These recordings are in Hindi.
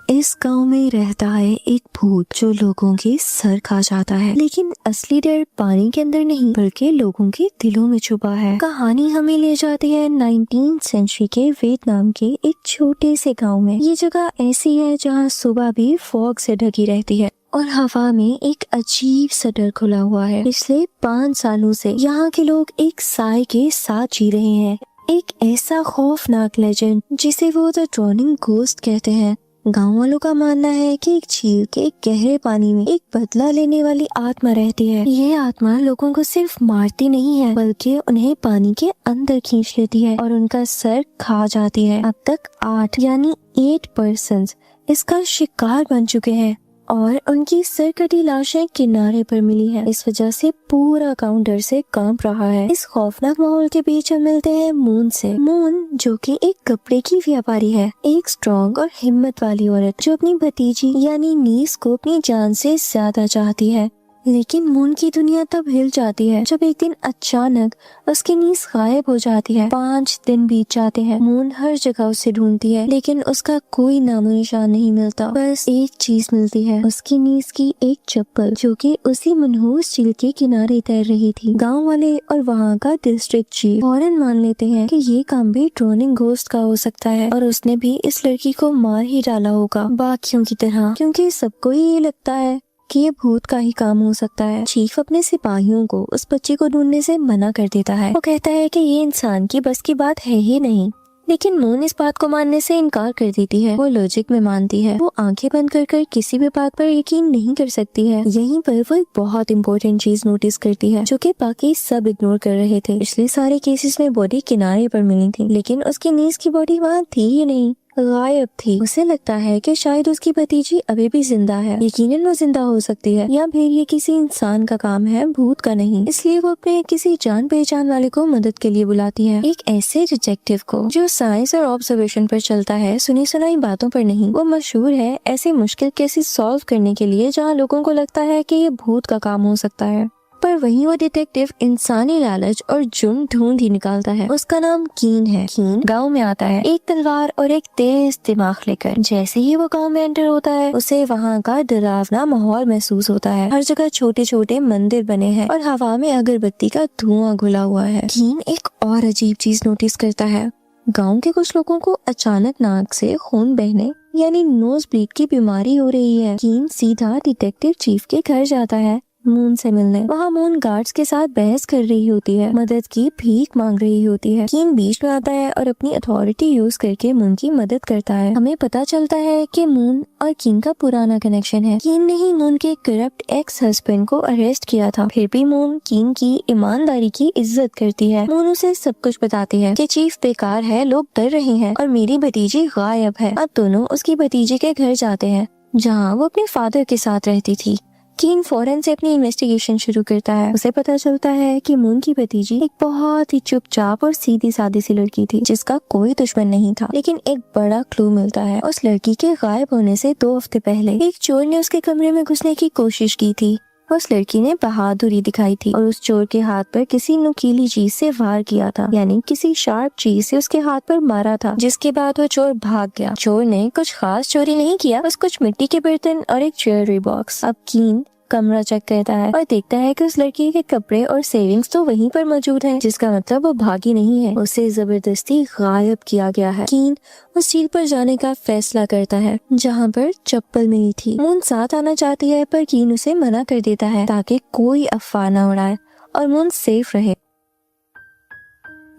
इस गांव में रहता है एक भूत जो लोगों के सर खा जाता है, लेकिन असली डर पानी के अंदर नहीं बल्कि लोगों के दिलों में छुपा है। कहानी हमें ले जाती है 19th सेंचुरी के वियतनाम के एक छोटे से गांव में। ये जगह ऐसी है जहां सुबह भी फॉग से ढकी रहती है और हवा में एक अजीब सा डर खुला हुआ है। पिछले 5 सालों से यहाँ के लोग एक साए के साथ जी रहे हैं, एक ऐसा खौफनाक लेजेंड जिसे वो द ड्रॉनिंग घोस्ट कहते हैं। गांव वालों का मानना है कि एक झील के गहरे पानी में एक बदला लेने वाली आत्मा रहती है। ये आत्मा लोगों को सिर्फ मारती नहीं है बल्कि उन्हें पानी के अंदर खींच लेती है और उनका सर खा जाती है। अब तक 8 पर्सन्स इसका शिकार बन चुके हैं और उनकी सरकटी लाशें किनारे पर मिली हैं। इस वजह से पूरा गांव डर से कांप रहा है। इस खौफनाक माहौल के बीच हम मिलते हैं मून से। मून जो कि एक कपड़े की व्यापारी है, एक स्ट्रॉन्ग और हिम्मत वाली औरत जो अपनी भतीजी यानी नीस को अपनी जान से ज्यादा चाहती है। लेकिन मून की दुनिया तब हिल जाती है जब एक दिन अचानक उसकी नीस गायब हो जाती है। 5 दिन बीत जाते हैं। मून हर जगह उसे ढूंढती है लेकिन उसका कोई नामो निशान नहीं मिलता। बस एक चीज मिलती है, उसकी नीस की एक चप्पल जो कि उसी मनहूस झील के किनारे तैर रही थी। गांव वाले और वहाँ का डिस्ट्रिक्ट चीफ फौरन मान लेते हैं कि ये काम भी ड्रॉनिंग घोस्ट का हो सकता है और उसने भी इस लड़की को मार ही डाला होगा बाकियों की तरह, क्योंकि सबको ये लगता है कि ये भूत का ही काम हो सकता है। चीफ अपने सिपाहियों को उस बच्ची को ढूंढने से मना कर देता है। वो कहता है कि ये इंसान की बस की बात है ही नहीं। लेकिन मून इस बात को मानने से इनकार कर देती है। वो लॉजिक में मानती है। वो आंखें बंद कर किसी भी बात पर यकीन नहीं कर सकती है। यहीं पर वो एक बहुत इंपॉर्टेंट चीज नोटिस करती है जो कि बाकी सब इग्नोर कर रहे थे। पिछले सारे केसेस में बॉडी किनारे पर मिली थी लेकिन उसकी नीस की बॉडी वहाँ थी ही नहीं, गायब थी। उसे लगता है कि शायद उसकी भतीजी अभी भी जिंदा है। यकीनन वो जिंदा हो सकती है या फिर ये किसी इंसान का काम है, भूत का नहीं। इसलिए वो अपने किसी जान पहचान वाले को मदद के लिए बुलाती है, एक ऐसे डिटेक्टिव को जो साइंस और ऑब्जर्वेशन पर चलता है, सुनी सुनाई बातों पर नहीं। वो मशहूर है ऐसे मुश्किल केसेस सॉल्व करने के लिए जहाँ लोगों को लगता है कि ये भूत का काम हो सकता है। पर वहीं वो डिटेक्टिव इंसानी लालच और जुर्म ढूंढ ही निकालता है। उसका नाम कीन है। कीन गांव में आता है एक तलवार और एक तेज दिमाग लेकर। जैसे ही वो गांव में एंटर होता है उसे वहाँ का डरावना माहौल महसूस होता है। हर जगह छोटे छोटे मंदिर बने हैं और हवा में अगरबत्ती का धुआं घुला हुआ है। कीन एक और अजीब चीज नोटिस करता है। गाँव के कुछ लोगों को अचानक नाक से खून बहने यानी नोज ब्लीड की बीमारी हो रही है। कीन सीधा डिटेक्टिव चीफ के घर जाता है मून से मिलने। वहाँ मून गार्ड्स के साथ बहस कर रही होती है, मदद की भीख मांग रही होती है। कीन बीच में आता है और अपनी अथॉरिटी यूज करके मून की मदद करता है। हमें पता चलता है कि मून और कीन का पुराना कनेक्शन है। कीन ने ही मून के करप्ट एक्स हस्बैंड को अरेस्ट किया था। फिर भी मून कीन की ईमानदारी की इज्जत करती है। मून उसे सब कुछ बताती है कि चीफ बेकार है, लोग डर रहे हैं और मेरी भतीजी गायब है। अब दोनों उसकी भतीजी के घर जाते हैं जहाँ वो अपने फादर के साथ रहती थी। कीन फौरन से अपनी इन्वेस्टिगेशन शुरू करता है। उसे पता चलता है कि मून की भतीजी एक बहुत ही चुपचाप और सीधी सादी सी लड़की थी जिसका कोई दुश्मन नहीं था। लेकिन एक बड़ा क्लू मिलता है। उस लड़की के गायब होने से 2 हफ्ते पहले एक चोर ने उसके कमरे में घुसने की कोशिश की थी। उस लड़की ने बहादुरी दिखाई थी और उस चोर के हाथ पर किसी नुकीली चीज से वार किया था, यानी किसी शार्प चीज से उसके हाथ पर मारा था, जिसके बाद वो चोर भाग गया। चोर ने कुछ खास चोरी नहीं किया, बस कुछ मिट्टी के बर्तन और एक ज्वेलरी बॉक्स। अब कीन कमरा चेक करता है और देखता है कि उस लड़की के कपड़े और सेविंग्स तो वहीं पर मौजूद हैं, जिसका मतलब वो भागी नहीं है, उसे जबरदस्ती गायब किया गया है। कीन उस झील पर जाने का फैसला करता है जहाँ पर चप्पल मिली थी। मून साथ आना चाहती है पर कीन उसे मना कर देता है ताकि कोई अफवाह न उड़ाए और मून सेफ रहे।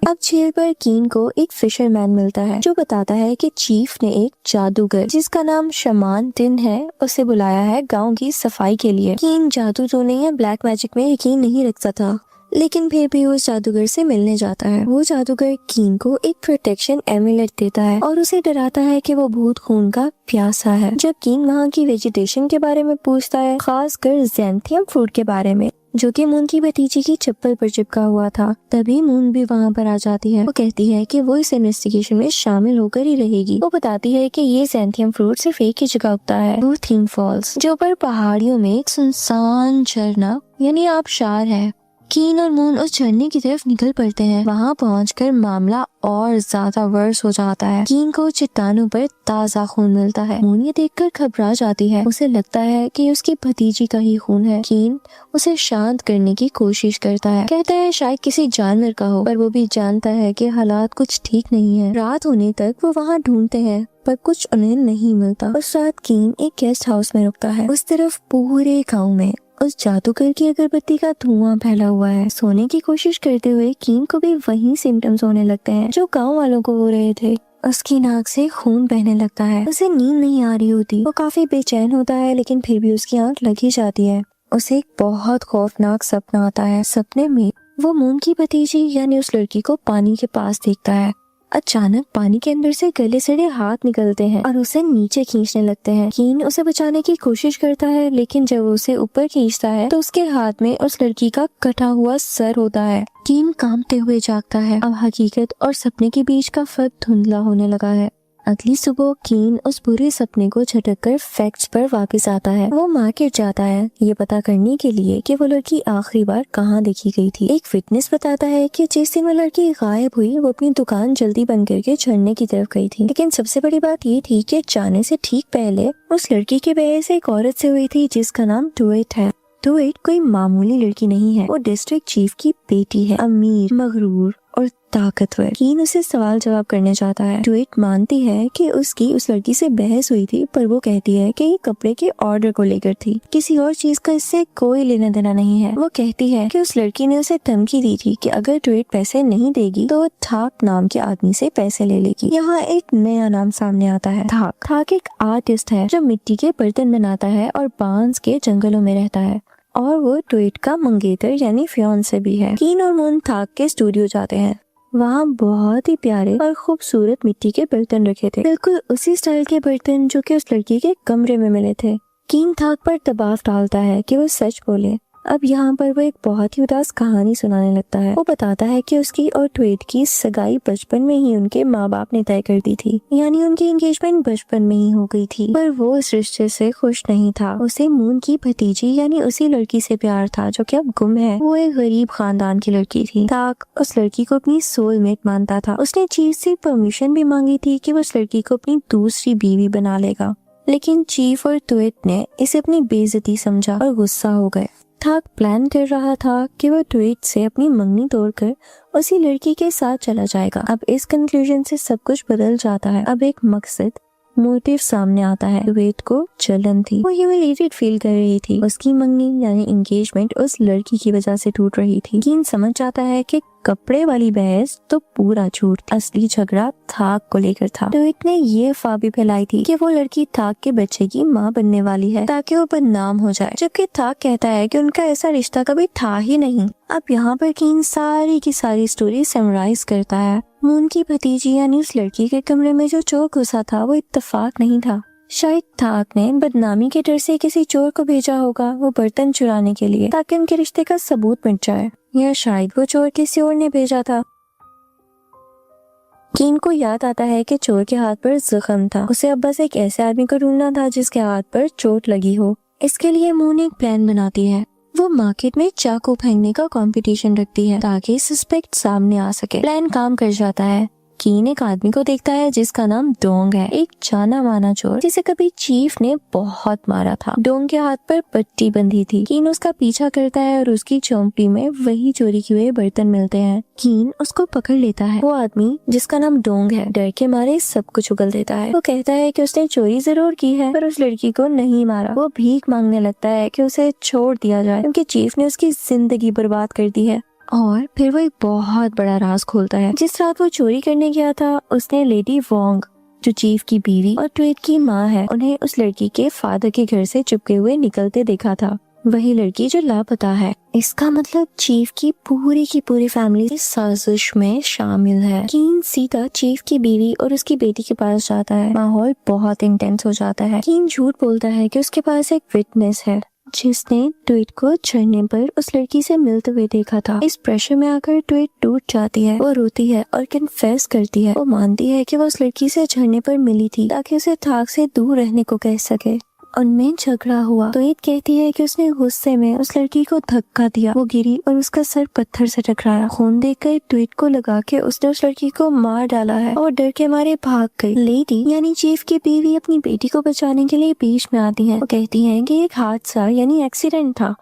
अब झील पर कीन को एक फिशरमैन मिलता है जो बताता है कि चीफ ने एक जादूगर जिसका नाम शमान टिन है उसे बुलाया है गांव की सफाई के लिए। कीन जादू टोने या ब्लैक मैजिक में यकीन नहीं रखता था, लेकिन फिर भी उस जादूगर से मिलने जाता है। वो जादूगर कीन को एक प्रोटेक्शन एमुलेट देता है और उसे डराता है कि वो भूत खून का प्यासा है। जब कीन वहाँ की वेजिटेशन के बारे में पूछता है, खासकर ज़ैंथियम फ्रूट के बारे में जो कि मून की भतीजी की चप्पल पर चिपका हुआ था, तभी मून भी वहाँ पर आ जाती है। वो कहती है कि वो इस इन्वेस्टिगेशन में शामिल होकर ही रहेगी। वो बताती है कि ये ज़ैंथियम फ्रूट सिर्फ एक ही जगह उगता है, वो थीम फॉल्स, जो पर पहाड़ियों में एक सुनसान झरना यानी आबशार है। कीन और मून उस झरने की तरफ निकल पड़ते हैं। वहाँ पहुंचकर मामला और ज्यादा वर्स हो जाता है। कीन को चट्टानों पर ताज़ा खून मिलता है। मून ये देखकर घबरा जाती है। उसे लगता है कि उसकी भतीजी का ही खून है। कीन उसे शांत करने की कोशिश करता है, कहता है शायद किसी जानवर का हो, पर वो भी जानता है कि हालात कुछ ठीक नहीं है। रात होने तक वो वहाँ ढूंढते हैं पर कुछ उन्हें नहीं मिलता। उस रात कीन एक गेस्ट हाउस में रुकता है। उस तरफ पूरे गाँव में उस जादूगर की अगरबत्ती का धुआं फैला हुआ है। सोने की कोशिश करते हुए कीन को भी वही सिम्टम्स होने लगते हैं जो गांव वालों को हो रहे थे। उसकी नाक से खून बहने लगता है। उसे नींद नहीं आ रही होती। वो काफी बेचैन होता है, लेकिन फिर भी उसकी आंख लग ही जाती है। उसे एक बहुत खौफनाक सपना आता है। सपने में वो मून की भतीजी यानी उस लड़की को पानी के पास देखता है। अचानक पानी के अंदर से गले सड़े हाथ निकलते हैं और उसे नीचे खींचने लगते हैं। कीन उसे बचाने की कोशिश करता है, लेकिन जब वो उसे ऊपर खींचता है तो उसके हाथ में उस लड़की का कटा हुआ सर होता है। कीन कांपते हुए जागता है। अब हकीकत और सपने के बीच का फर्क धुंधला होने लगा है। अगली सुबह कीन उस बुरे सपने को झटक कर फैक्ट्स पर वापस आता है। वो मार्केट जाता है ये पता करने के लिए कि वो लड़की आखिरी बार कहाँ देखी गई थी। एक विटनेस बताता है कि जिस दिन वो लड़की गायब हुई वो अपनी दुकान जल्दी बंद करके झरने की तरफ गई थी। लेकिन सबसे बड़ी बात ये थी कि जाने से ठीक पहले उस लड़की की बहस एक औरत से हुई थी जिसका नाम डुएट है। डुएट कोई मामूली लड़की नहीं है। वो डिस्ट्रिक्ट चीफ की बेटी है, अमीर, मगरूर और ताकतवर। कीन उसे सवाल जवाब करने चाहता है। डुएट मानती है कि उसकी उस लड़की से बहस हुई थी, पर वो कहती है कि ये कपड़े के ऑर्डर को लेकर थी, किसी और चीज का इससे कोई लेना देना नहीं है। वो कहती है कि उस लड़की ने उसे धमकी दी थी कि अगर डुएट पैसे नहीं देगी तो वो थाक नाम के आदमी से पैसे ले लेगी। यहाँ एक नया नाम सामने आता है, थाक। थाक एक आर्टिस्ट है जो मिट्टी के बर्तन बनाता है और बांस के जंगलों में रहता है, और वो डुएट का मंगेतर यानी फियांसे भी है। कीन और मून थाक के स्टूडियो जाते हैं। वहाँ बहुत ही प्यारे और खूबसूरत मिट्टी के बर्तन रखे थे, बिल्कुल उसी स्टाइल के बर्तन जो कि उस लड़की के कमरे में मिले थे। कीन थाक पर दबाव डालता है कि वो सच बोले। अब यहाँ पर वो एक बहुत ही उदास कहानी सुनाने लगता है। वो बताता है कि उसकी और डुएट की सगाई बचपन में ही उनके माँ बाप ने तय कर दी थी, यानी उनकी एंगेजमेंट बचपन में ही हो गई थी। पर वो इस रिश्ते से खुश नहीं था। उसे मून की भतीजी यानी उसी लड़की से प्यार था जो कि अब गुम है। वो एक गरीब खानदान की लड़की थी। ताक उस लड़की को अपनी सोलमेट मानता था। उसने चीफ से परमिशन भी मांगी थी कि वो उस लड़की को अपनी दूसरी बीवी बना लेगा, लेकिन चीफ और डुएट ने इसे अपनी बेइज्जती समझा और गुस्सा हो गए। थाक प्लान कर रहा था कि वो डुएट से अपनी मंगनी तोड़कर उसी लड़की के साथ चला जाएगा। अब इस कंक्लूजन से सब कुछ बदल जाता है। अब एक मकसद, मोटिव सामने आता है। डुएट को जलन थी। वो ह्यूमिलेटेड फील कर रही थी। उसकी मंगनी यानी एंगेजमेंट उस लड़की की वजह से टूट रही थी। कीन समझ जाता है कि कपड़े वाली बहस तो पूरा झूठ, असली झगड़ा थाक को लेकर था। डुएट ने ये अफवाह भी फैलाई थी कि वो लड़की थाक के बच्चे की माँ बनने वाली है ताकि वो बदनाम हो जाए, जबकि थाक कहता है कि उनका ऐसा रिश्ता कभी था ही नहीं। अब यहाँ पर कीन सारी की सारी स्टोरी समराइज करता है। मून की भतीजी यानी उस लड़की के कमरे में जो चोर घुसा था वो इत्तेफाक नहीं था। शायद थाक ने बदनामी के डर से किसी चोर को भेजा होगा वो बर्तन चुराने के लिए, ताकि उनके रिश्ते का सबूत मिट जाए, या शायद वो चोर किसी और ने भेजा था। कीन को याद आता है कि चोर के हाथ पर जख्म था। उसे अब बस एक ऐसे आदमी को ढूंढना था जिसके हाथ पर चोट लगी हो। इसके लिए मून एक प्लान बनाती है। वो मार्केट में चाकू फेंकने का कंपटीशन रखती है ताकि सस्पेक्ट सामने आ सके। प्लान काम कर जाता है। कीन एक आदमी को देखता है जिसका नाम डोंग है, एक जाना माना चोर जिसे कभी चीफ ने बहुत मारा था। डोंग के हाथ पर पट्टी बंधी थी। कीन उसका पीछा करता है और उसकी चौंपड़ी में वही चोरी किए हुए बर्तन मिलते हैं। कीन उसको पकड़ लेता है। वो आदमी जिसका नाम डोंग है डर के मारे सब कुछ उगल देता है। वो कहता है कि उसने चोरी जरूर की है पर उस लड़की को नहीं मारा। वो भीख मांगने लगता है कि उसे छोड़ दिया जाए क्योंकि चीफ ने उसकी जिंदगी बर्बाद कर दी है। और फिर वो एक बहुत बड़ा राज खोलता है। जिस रात वो चोरी करने गया था उसने लेडी वोंग, जो चीफ की बीवी और डुएट की माँ है, उन्हें उस लड़की के फादर के घर से चिपके हुए निकलते देखा था। वही लड़की जो लापता है। इसका मतलब चीफ की पूरी फैमिली इस साजिश में शामिल है। कीन सीधा चीफ की बीवी और उसकी बेटी के पास जाता है। माहौल बहुत इंटेंस हो जाता है। कीन झूठ बोलता है कि उसके पास एक विटनेस है जिसने डुएट को झरने पर उस लड़की से मिलते हुए देखा था। इस प्रेशर में आकर डुएट टूट जाती है। वो रोती है और कन्फेस करती है। वो मानती है कि वो उस लड़की से झरने पर मिली थी ताकि उसे थाक से दूर रहने को कह सके उनमें झगड़ा हुआ। ट्वीट कहती है कि उसने गुस्से में उस लड़की को धक्का दिया, वो गिरी और उसका सर पत्थर से टकराया। खून देखकर ट्वीट को लगा के उसने उस लड़की को मार डाला है और डर के मारे भाग गई। लेडी यानी चीफ की बीवी अपनी बेटी को बचाने के लिए बीच में आती है। वो कहती है कि एक हादसा यानी एक्सीडेंट था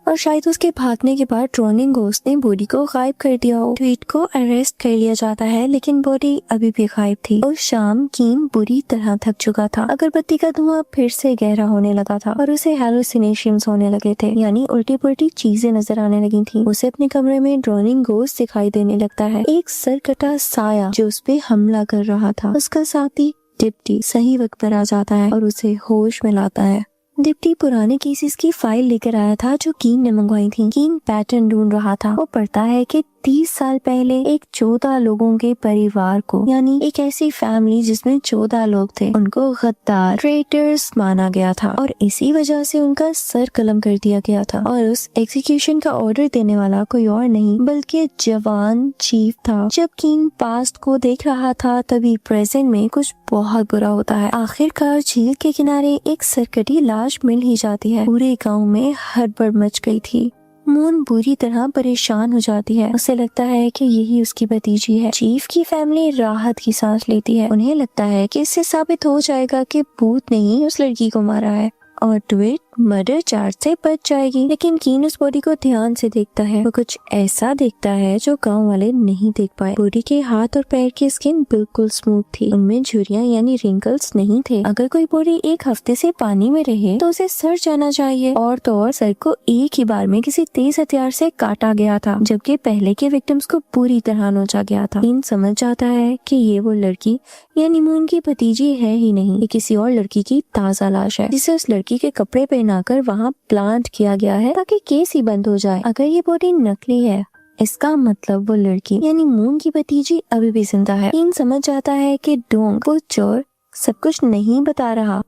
और शायद उसके भागने के बाद ड्रोनिंग घोस्ट ने बॉडी को गायब कर दिया हो। ट्वीट को अरेस्ट कर लिया जाता है लेकिन बॉडी अभी भी गायब थी। उस शाम कीन बुरी तरह थक चुका था। अगरबत्ती का धुआं फिर से गहरा होने लगा था और उसे हेलुसिनेशंस होने लगे थे, यानी उल्टी पुल्टी चीजें नजर आने लगी थी। उसे अपने कमरे में ड्रोनिंग घोस्ट दिखाई देने लगता है, एक सरकटा साया जो उस पे हमला कर रहा था। उसका साथी डिप्टी सही वक्त पर आ जाता है और उसे होश में लाता है। डिप्टी पुराने केसेस की फाइल लेकर आया था जो कीन ने मंगवाई थी। कीन पैटर्न ढूंढ रहा था। वो पढ़ता है कि 30 साल पहले एक 14 लोगों के परिवार को, यानी एक ऐसी फैमिली जिसमें 14 लोग थे, उनको गद्दार, ट्रेटर्स माना गया था और इसी वजह से उनका सर कलम कर दिया गया था। और उस एग्जीक्यूशन का ऑर्डर देने वाला कोई और नहीं बल्कि जवान चीफ था। जब कीन पास्ट को देख रहा था तभी प्रेजेंट में कुछ बहुत बुरा होता है। आखिरकार झील के किनारे एक सरकटी लाश मिल ही जाती है। पूरे गाँव में हड़बड़ मच गई थी। मून बुरी तरह परेशान हो जाती है। उसे लगता है कि यही उसकी भतीजी है। चीफ की फैमिली राहत की सांस लेती है। उन्हें लगता है कि इससे साबित हो जाएगा कि भूत ने ही उस लड़की को मारा है और ट्वीट मर्डर चार्ज से बच जाएगी। लेकिन कीन उस बॉडी को ध्यान से देखता है। वो कुछ ऐसा देखता है जो गांव वाले नहीं देख पाए। बॉडी के हाथ और पैर की स्किन बिल्कुल स्मूथ थी, उनमें झुर्रियां यानी रिंकल्स नहीं थे। अगर कोई बॉडी एक हफ्ते से पानी में रहे तो उसे सड़ जाना चाहिए। और तो और सर को एक ही बार में किसी तेज हथियार से काटा गया था, जबकि पहले के विक्टिम्स को पूरी तरह नोचा गया था। कीन समझ जाता है कि ये वो लड़की यानी मून की भतीजी है ही नहीं, ये किसी और लड़की की ताजा लाश है जिसे उस लड़की के कपड़े पहनाकर वहाँ प्लांट किया गया है ताकि केस ही बंद हो जाए। अगर ये बॉडी नकली है इसका मतलब वो लड़की यानी मून की भतीजी अभी भी जिंदा है। कीन समझ जाता है कि डोंग वो चोर सब कुछ नहीं बता रहा।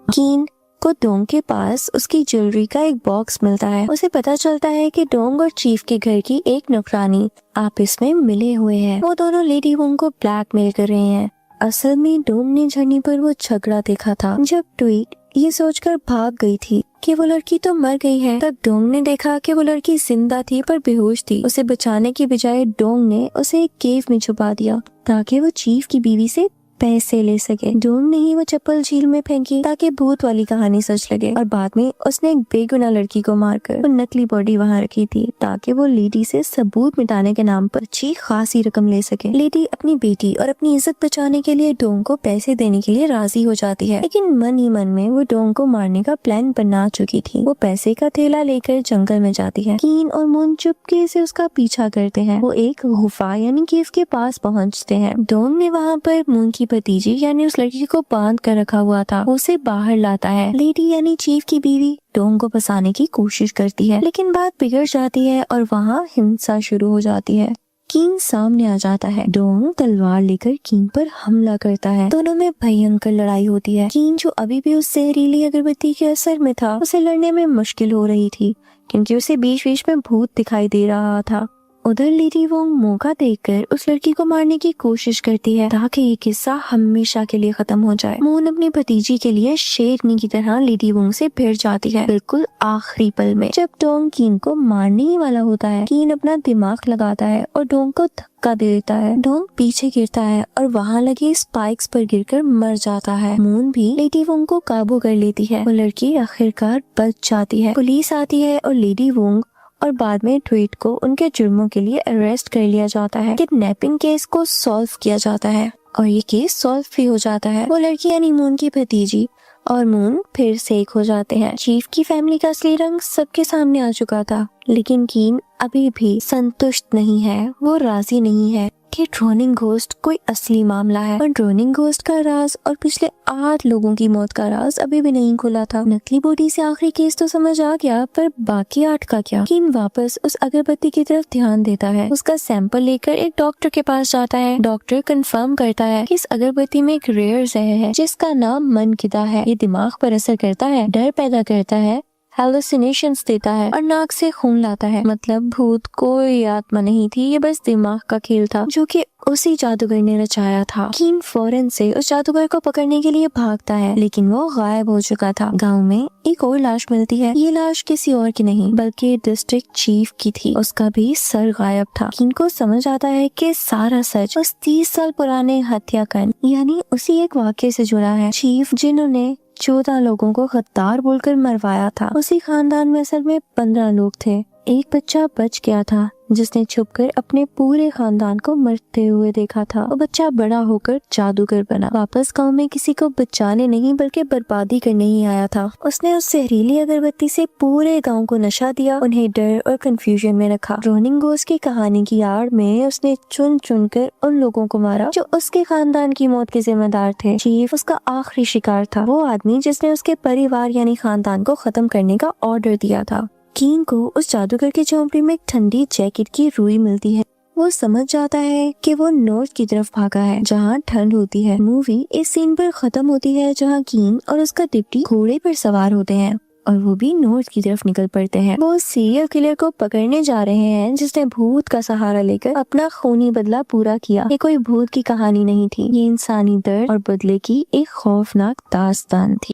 कीन को डोंग के पास उसकी ज्वेलरी का एक बॉक्स मिलता है। उसे पता चलता है कि डोंग और चीफ के घर की एक नौकरानी आपस में मिले हुए हैं। वो दोनों लेडी वोंग को ब्लैकमेल कर रहे हैं। असल में डोंग ने झरने पर वो झगड़ा देखा था। जब ट्वीट ये सोचकर भाग गई थी कि वो लड़की तो मर गई है, तब डोंग ने देखा कि वो लड़की जिंदा थी पर बेहोश थी। उसे बचाने की बजाय डोंग ने उसे एक केव में छुपा दिया ताकि वो चीफ की बीवी से पैसे ले सके। डोंग ने ही वो चप्पल झील में फेंकी ताकि भूत वाली कहानी सच लगे और बाद में उसने एक बेगुनाह लड़की को मारकर वो नकली बॉडी वहाँ रखी थी ताकि वो लेडी से सबूत मिटाने के नाम पर अच्छी खासी रकम ले सके। लेडी अपनी बेटी और अपनी इज्जत बचाने के लिए डोंग को पैसे देने के लिए राजी हो जाती है, लेकिन मन ही मन में वो डोंग को मारने का प्लान बना चुकी थी। वो पैसे का थैला लेकर जंगल में जाती है। कीन और मून चुपके से उसका पीछा करते हैं। वो एक गुफा यानी केव के पास पहुँचते हैं। डोंग ने वहाँ पर मून की भतीजी यानी उस लड़की को बांध कर रखा हुआ था, उसे बाहर लाता है। लेडी यानी चीफ की बीवी डोंग को फंसाने की कोशिश करती है, लेकिन बात बिगड़ जाती है और वहाँ हिंसा शुरू हो जाती है। कीन सामने आ जाता है। डोंग तलवार लेकर कीन पर हमला करता है। दोनों में भयंकर लड़ाई होती है। कीन जो अभी भी उस जहरीली अगरबत्ती के असर में था, उसे लड़ने में मुश्किल हो रही थी क्योंकि उसे बीच बीच में भूत दिखाई दे रहा था। उधर लेडी वोंग मौका देखकर उस लड़की को मारने की कोशिश करती है ताकि ये किस्सा हमेशा के लिए खत्म हो जाए। मून अपनी भतीजी के लिए शेरनी की तरह लेडी वोंग से भिड़ जाती है। बिल्कुल आखिरी पल में जब डोंग कीन को मारने ही वाला होता है, कीन अपना दिमाग लगाता है और डोंग को धक्का दे देता है। डोंग पीछे गिरता है और वहाँ लगे स्पाइक्स पर गिरकर मर जाता है। मून भी लेडी वोंग को काबू कर लेती है। वो लड़की आखिरकार बच जाती है। पुलिस आती है और लेडी वोंग और बाद में ट्वीट को उनके जुर्मों के लिए अरेस्ट कर लिया जाता है। किडनैपिंग केस को सॉल्व किया जाता है और ये केस सॉल्व भी हो जाता है। वो लड़की यानी मून की भतीजी और मून फिर से एक हो जाते हैं। चीफ की फैमिली का असली रंग सबके सामने आ चुका था, लेकिन कीन अभी भी संतुष्ट नहीं है। वो राजी नहीं है कि ड्रोनिंग घोस्ट कोई असली मामला है और ड्रोनिंग घोस्ट का राज और पिछले 8 लोगों की मौत का राज अभी भी नहीं खुला था। नकली बॉडी से आखिरी केस तो समझ आ गया, पर बाकी 8 का क्या? कीन वापस उस अगरबत्ती की तरफ ध्यान देता है। उसका सैंपल लेकर एक डॉक्टर के पास जाता है। डॉक्टर कंफर्म करता है कि इस अगरबत्ती में एक रेयर जहर है जिसका नाम मनकिदा है। ये दिमाग पर असर करता है, डर पैदा करता है हेलुसिनेशंस देता है और नाक से खून लाता है। मतलब भूत कोई आत्मा नहीं थी, ये बस दिमाग का खेल था जो कि उसी जादूगर ने रचाया था। कीन फौरन से उस जादूगर को पकड़ने के लिए भागता है, लेकिन वो गायब हो चुका था। गांव में एक और लाश मिलती है। ये लाश किसी और की नहीं बल्कि डिस्ट्रिक्ट चीफ की थी। उसका भी सर गायब था। कीन को समझ आता है कि सारा सच उस 30 साल पुराने हत्याकांड यानी उसी एक वाक्य से जुड़ा है। चीफ जिन्होंने 14 लोगों को गद्दार बोलकर मरवाया था, उसी खानदान में असल में 15 लोग थे। एक बच्चा बच गया था जिसने छुपकर अपने पूरे खानदान को मरते हुए देखा था। वो बच्चा बड़ा होकर जादूगर बना। वापस गांव में किसी को बचाने नहीं बल्कि बर्बादी करने ही आया था। उसने उस जहरीली अगरबत्ती से पूरे गांव को नशा दिया, उन्हें डर और कंफ्यूजन में रखा। रोनिंग घोस्ट की कहानी की आड़ में उसने चुन चुन कर उन लोगों को मारा जो उसके खानदान की मौत के जिम्मेदार थे। चीफ उसका आखिरी शिकार था, वो आदमी जिसने उसके परिवार यानी खानदान को खत्म करने का ऑर्डर दिया था। कीन को उस जादूगर की झोंपड़ी में एक ठंडी जैकेट की रुई मिलती है। वो समझ जाता है कि वो नॉर्थ की तरफ भागा है जहाँ ठंड होती है। मूवी इस सीन पर खत्म होती है जहाँ कीन और उसका डिप्टी घोड़े पर सवार होते हैं और वो भी नॉर्थ की तरफ निकल पड़ते हैं। वो सीरियल किलर को पकड़ने जा रहे हैं जिसने भूत का सहारा लेकर अपना खूनी बदला पूरा किया। ये कोई भूत की कहानी नहीं थी, ये इंसानी दर्द और बदले की एक खौफनाक दास्तान थी।